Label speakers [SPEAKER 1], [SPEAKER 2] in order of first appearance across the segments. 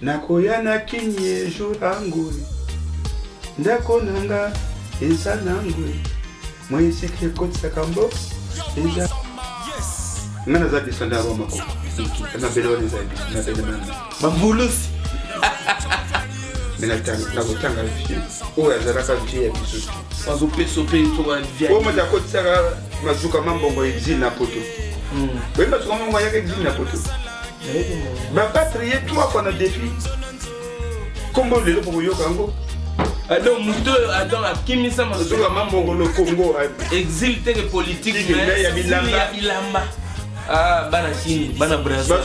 [SPEAKER 1] nakoya na kinye jour ndako nanga eza nangwe moyisi ke kotsa kambo eza ngana za bisanda ba mako na belo ni zaidi na belo na
[SPEAKER 2] Bambulusi.
[SPEAKER 1] na kotanga fi o ya zaraka fi ya bisu
[SPEAKER 2] Wazo peso pe to ba via.
[SPEAKER 1] o mata kotsa mazuka mambongo exil na poto wenda tuko mambongo yake exil na poto ba patrie 3 fois na défi kombo lelo pour yoka ngo
[SPEAKER 2] Alors muto adon akimisa
[SPEAKER 1] mazuka mambongo le Congo
[SPEAKER 2] exil te politique
[SPEAKER 1] mais ya
[SPEAKER 2] bilamba. Ah, bana Chine, bana Brazil.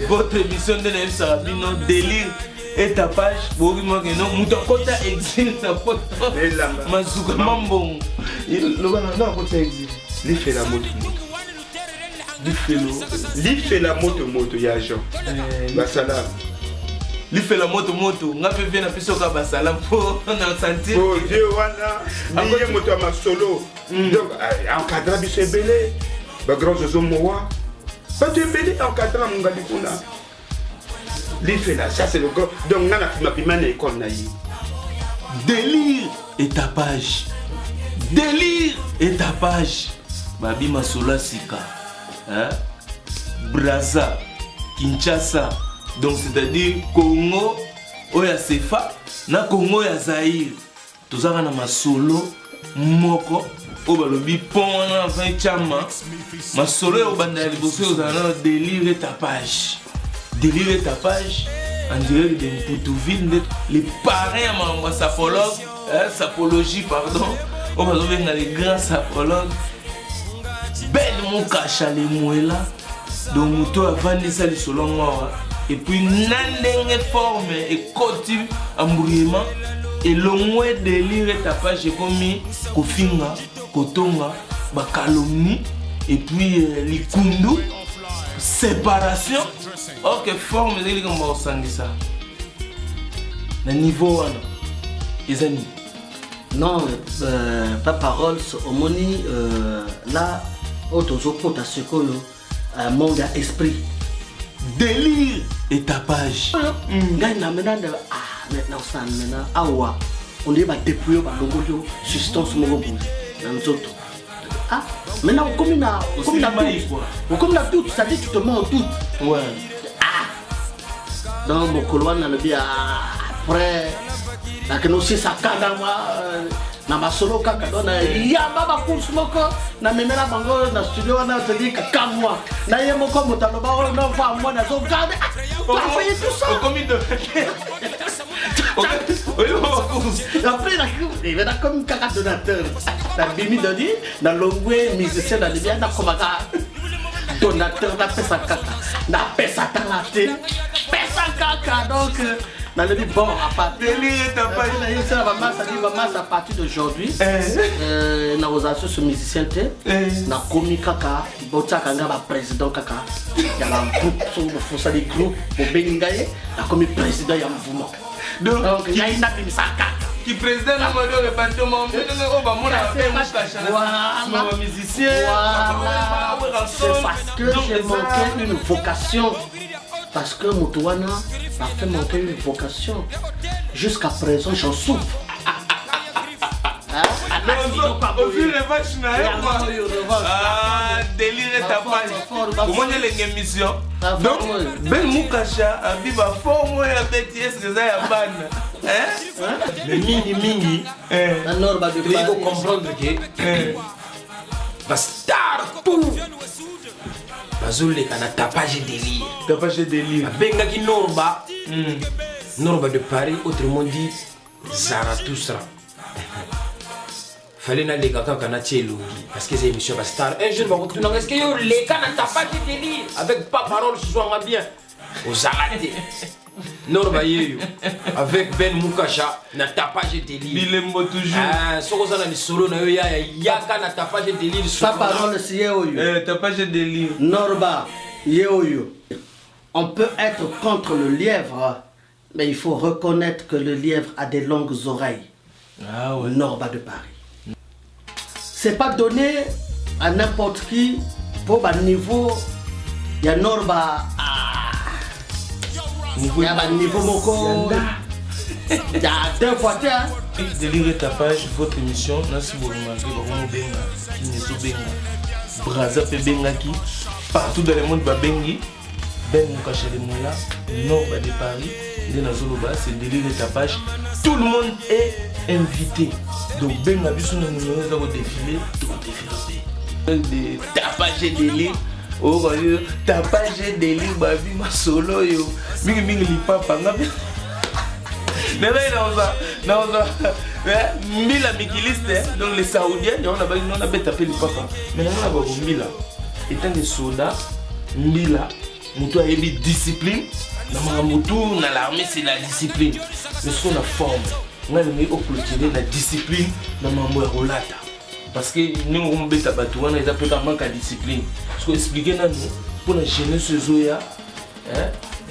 [SPEAKER 2] Votre émission de l'Ebsarabino, délire et tapage, pour moi que non, Moutokota exil na poto. Mazuka Mambong. Le bana non, côté exil.
[SPEAKER 1] Li fait la moto. Li fait la moto ya Jean. Basalam.
[SPEAKER 2] Li fait la moto. Nga pe vient na piso ka basalam pour na sentir.
[SPEAKER 1] Oh Dieu wana. Ni moto ma solo. Donc encadra biso belé. Ba grand Jozo Mowa. Pas de belé encadra mungali kuna. Li fait là, ça c'est le gros. Donc ngana ma pimane école na yi.
[SPEAKER 2] Délire et tapage. Délire et tapage. Babi Masola Sika. Hein? Brazza, Kinshasa. Donc c'est-à-dire Congo, Oya Sefa, na Congo ya Zaïre. Tout ça na Masolo, Moko, Obalobi, Pon, enfin Chama. Masolo au bandali, bossé aux années délire et tapage. Délire et tapage. En direct de Mputouville, les parrains à sapologue, sapologie, pardon. On va trouver les grands sapologues. Ben mon cacha les mouella. Donc muto avant ça les solon et puis nandenge forme et continue embrouillement et le moins délire et tapage comme kofinga, kotonga, bakalomni et puis likundu, séparation. Ok, forme de comme on sent ça. Le niveau ils ont
[SPEAKER 3] non, pas parole, au moni là, autosopota ce que le monde a esprit.
[SPEAKER 2] Délire et tapage.
[SPEAKER 3] Maintenant, maintenant, ça, maintenant, awa, on est dépouillé par l'ongo, substance mongo dans nous autres. Ah, maintenant, comme il a tout, ça dit tu te mens tout.
[SPEAKER 2] Ouais.
[SPEAKER 3] Ah, donc, mon colonne, on a dit après. Na que nous si ça kada moi na masolo kaka dona ya baba course moko na memela bango na studio na te dit kaka moi na ye moko motalo ba on va moi na zo garde on fait tout ça
[SPEAKER 2] Comme de
[SPEAKER 3] après la il va comme kaka donateur la bimi doni na longwe musicien na bien na komaka donateur na pesa kaka na pesa talate pesa kaka donc dans le bon, à partir à partir d'aujourd'hui, na osation ce musicien na komi kaka bota kanga ba président kaka ya la groupe so ça des groupes pour bengaye na komi président ya mouvement donc il y a une bimisaka
[SPEAKER 2] qui président na modo le banto mo on va mona voilà musicien
[SPEAKER 3] c'est parce que j'ai manqué une vocation. Parce que Moutouana m'a fait manquer une vocation. Jusqu'à présent, j'en souffre.
[SPEAKER 2] Au fil de vache, délire et tapage. Comment il y a les émissions? Donc, Ben Moukasha, Abiba, forme et BTS, les Ayaban.
[SPEAKER 4] Le mingi, il faut comprendre que Bastar tout. Bazule kana tapage délire.
[SPEAKER 2] Tapage délire.
[SPEAKER 4] Benga ki Norba. Norba de Paris, autrement dit Zarathustra. Fallait na les gars kana tchelungi parce que c'est émission Bastar. Un jeune va retourner est-ce que yo les kana tapage délire avec pas parole ce soir bien. Au Zaraté. Norba yeyo avec Ben Moukasha na tapage délire.
[SPEAKER 2] Bilembo toujours.
[SPEAKER 4] Ah, soko za na solo na yo ya kana tapage délire.
[SPEAKER 3] Pas parole si yeyo.
[SPEAKER 2] Tapage délire.
[SPEAKER 3] Norba yeyo. On peut être contre le lièvre, mais il faut reconnaître que le lièvre a des longues oreilles.
[SPEAKER 2] Ah ouais.
[SPEAKER 3] Norba de Paris. C'est pas donné à n'importe qui pour un niveau. Il y a Norba. Il y a un niveau moko. Il y a 2 fois.
[SPEAKER 2] Délire tapage, votre émission, Nancy Bolomagé, Baromo Benga, Kinezo Benga, Braza Bengaki, partout dans le monde, Babengi, Ben Moukachelemola, Nord de Paris, Denazoloba, c'est Délire tapage. Tout le monde est invité. Donc Benga Bissou nous avons défilé, tout défilé. Des tapages et délire. Oh, tapage et délire, Babi, ma solo, yo. Mingi mingi lipapa, Mila Mikiliste, donc les Saoudiens, on a tapé le papa. Mais on a Mila. Étant des soldats, Mila, Moutou a eu discipline. Dans l'armée, c'est la discipline. Mais ce qu'on a forme, on a mis au clôturer la discipline dans ma relata. Parce que nous, on a peut-être un manque de discipline. Ce qu'on explique pour la jeunesse,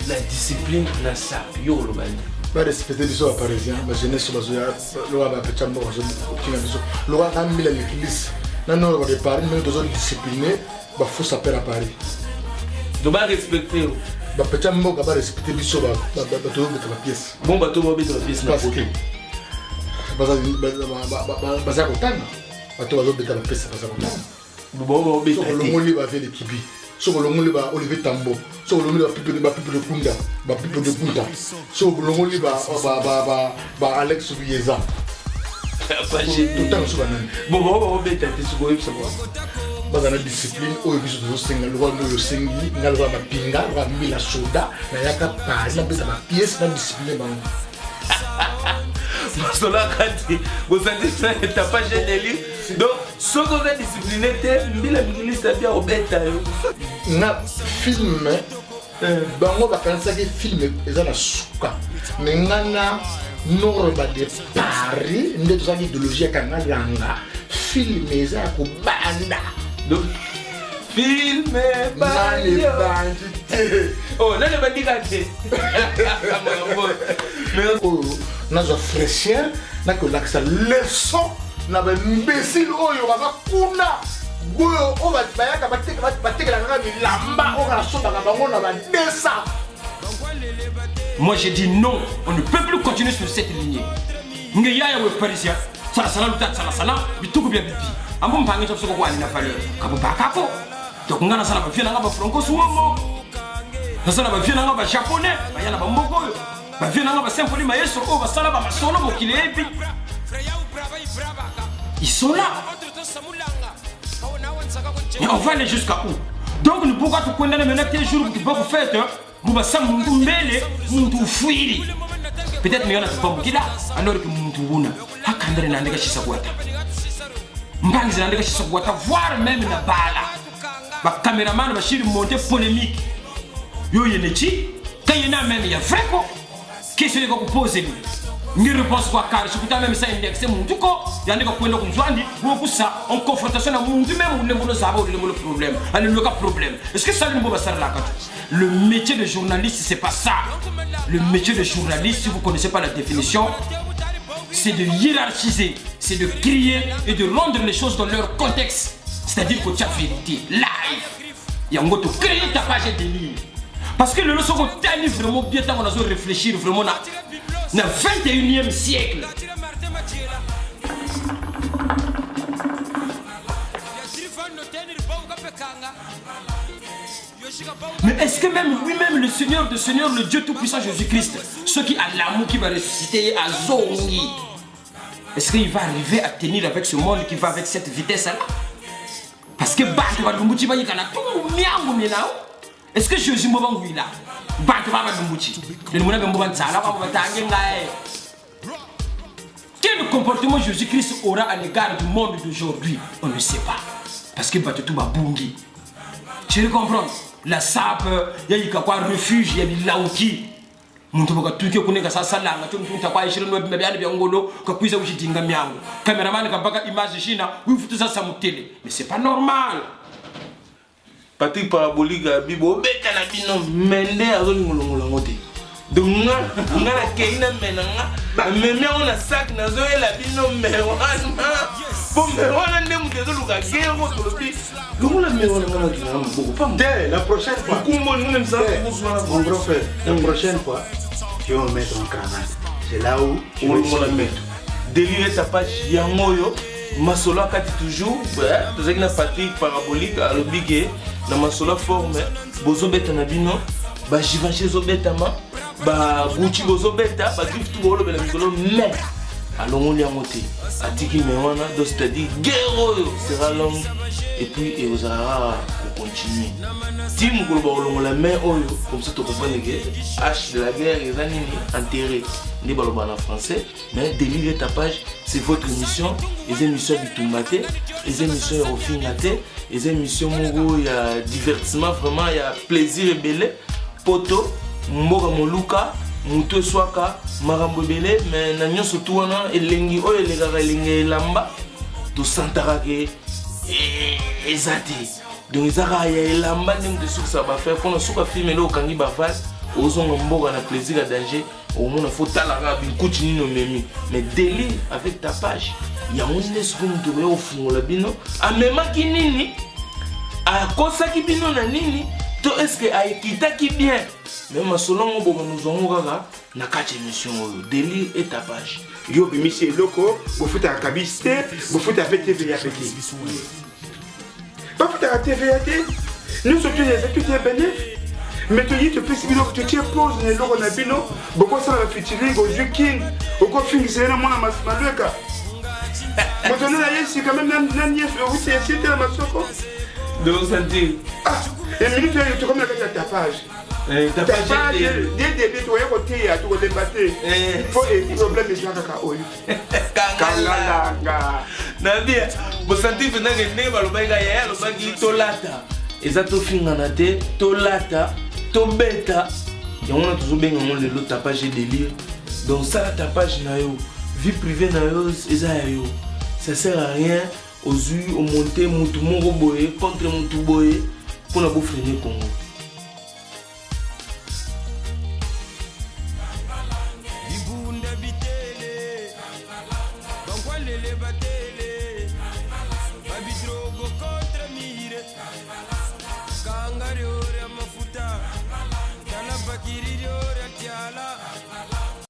[SPEAKER 2] la discipline, la sapio, le bani.
[SPEAKER 5] Pas respecter les autres parisiens, la jeunesse, le roi va péter un mot, le roi a mis l'église. Non, non, on va Paris, mais nous sommes disciplinés, il faut s'appeler à Paris.
[SPEAKER 2] Donc, on va respecter.
[SPEAKER 5] Il va péter un mot, on va respecter les autres, on va mettre la pièce.
[SPEAKER 2] Bon, bateau va mettre la pièce.
[SPEAKER 5] Parce que, parce que, so kolongoli ba Olivier Tambo, so kolongoli ba pipe de Kunda, ba pipe de Kunda, so kolongoli ba Alex Bieza.
[SPEAKER 2] Pas génial.
[SPEAKER 5] Tout temps so banani.
[SPEAKER 2] Bon, beta te suko yipsa kwa.
[SPEAKER 5] Bazana discipline oyo biso to senga lo no yo sengi, ngalo ba pinga, ba mila soda, na yaka pa na beta ba pièce na discipline bango.
[SPEAKER 2] Cela quand vous sentez t'as pas génial. Donc, ce qu'on a discipliné, Mbila Mikiliste bien au bêta.
[SPEAKER 5] Na film, bango bakanisa ke film eza na suka. Mais ngana norba de Paris, nde tozaki idéologie kanga langa. Film eza ko banda.
[SPEAKER 2] Donc, film bandi. Oh, là le bandi gâté.
[SPEAKER 5] Mais oh, nazo fraîcheur, na ko laksa leçon. Na ba imbécile oyo baba kuna goyo o ba bayaka batekela nga bilamba o ka soba ka bango na ba desa.
[SPEAKER 4] Moi j'ai dit non, on ne peut plus continuer sur cette lignée. Nge yaya we parisien, sala sala lutat sala sala, bituku bia bibi. Ambo mpangi topso ko ali na valeur. Kabo bakako. Donc ngana sala ba fiena nga ba franco suomo. Na sala ba fiena nga ba japonais, ba yana ba mboko. Ba fiena nga ba symphonie maestro o ba sala ba masolo mo kilebi. Ils sont là. Et on va aller jusqu'à où? Donc nous pourquoi tu connais maintenant tes jours que tu peux faire vous va ça mon mbele mon fuiri. Peut-être mais on a pas beaucoup là alors que mon tuna hakandre na ndeka shisa kwata. Mbangi na ndeka shisa kwata voir même na bala. Ba cameraman ba shiri monter polémique. Yo yenechi kayena même ya freko. Question que vous posez lui. Ni réponse quoi car je peux même ça indexer mon tuko yandika kwenda kumzwandi beaucoup ça en confrontation na mundu même le monde ça va le problème allez le cas problème est-ce que ça le mot ça là le métier de journaliste c'est pas ça le métier de journaliste si vous connaissez pas la définition c'est de hiérarchiser c'est de crier et de rendre les choses dans leur contexte c'est-à-dire que tu as vérité live yango to créer ta page de ligne parce que le leçon qu'on t'a vraiment bien temps on a besoin réfléchir vraiment dans le 21e siècle. Mais est-ce que même lui-même, le Seigneur de Seigneur, le Dieu Tout-Puissant Jésus-Christ, ce qui a l'amour qui va ressusciter à Zongi, est-ce qu'il va arriver à tenir avec ce monde qui va avec cette vitesse-là? Parce que est-ce que Jésus m'a dit là? Quel comportement Jésus-Christ aura à l'égard du monde d'aujourd'hui? On ne sait pas. Parce que tout va bungi. Tu comprends? La sape, il y a quoi refuge, il y a des laouki. Muntu bakatuke kuneka sasa langa tu mtu takwa 20 wa bibyali bya ngolo ka kwiza ushidinga myango. Cameraman ka baka image shina ufutu sasa mutele. Mais c'est pas normal.
[SPEAKER 2] Patrick Parabolique bibo beta na bino mende azoli ngolongola ngote. Donc nga na keina menanga. Meme on a sac na zo la bino mewana. wana nde moto ezoluka gero tolobi longola me wana ngana kinanga maboko pas
[SPEAKER 5] Dès la prochaine fois.
[SPEAKER 2] mokumbo ningone misala
[SPEAKER 5] Mon grand frère, la prochaine fois, tu vas me mettre en cravate. C'est là où tu vas
[SPEAKER 2] olongola meto délire tapage yango oyo masolo akati toujours tozalaki na Patrick parabolique alobi ke na masolo forme bozobeta na bino bajivanche ezobetama baguchi bozobeta bagrife tu boolobela mikolo me alongoli yango te atiki me wana donc c'est-à-dire guerre oyo sera longue et puis ezalaka kocontinue ti mokolo bakolongola main oyo comme ça tocomprendre ke h de la guerre eza nini enterré nde baloba na français mais délire et tapage c'est votre émission eza émission ya bitumba te eza émission ya kofinga te eza émission moko ya divertissement vraiment ya plaisir ebele poto mboka moluka mutu eswaka makambo ebele mais na nyonso tu wana elengi oyo elekaka elengi elamba tosantaka ke eza te donc ezaka ya elamba nde moto esukisa bafere mpona suka filme ele okangi bavale ozonga mboka na plaisir ya danger omona fo talaka binkuti nini omemi mais délire avec tapage yango nde soki moto okoya kofungola bino amemaki nini akosaki bino na nini to estce aekitaki bien mais masolongo boka nozwango kaka na kati émission oyo délire et tapage
[SPEAKER 1] yo bimisi eloko bofutaka kabisi te bofutaka mpe TVA pe te bafutaka TVA te nyonso to ezaki te benefe mais toyi topesi bino totie pose na eloko na bino bokosala bafeaturing ozwi king okofingisa ye na mwana malweka moto nde na ye sika meme nani owuti esie te na masoko
[SPEAKER 2] donc sentir
[SPEAKER 1] eminute oyo tokomi na kati ya tapage tapage de début tokoya koteya tokolemba te fo problème ezwa kaka oyo kangalanga
[SPEAKER 2] na bien bosentir penake ndenge balobaki ka yaya alobaki tolata eza tofingana te tolata tobeta yango wana tozobenga ngo lelo tapage et délire donc sala tapage na yo vie privée na yo eza ya yo ça sert à rien ozwi omonte mutu moko boye contre mutu boye mpona bofrene Congo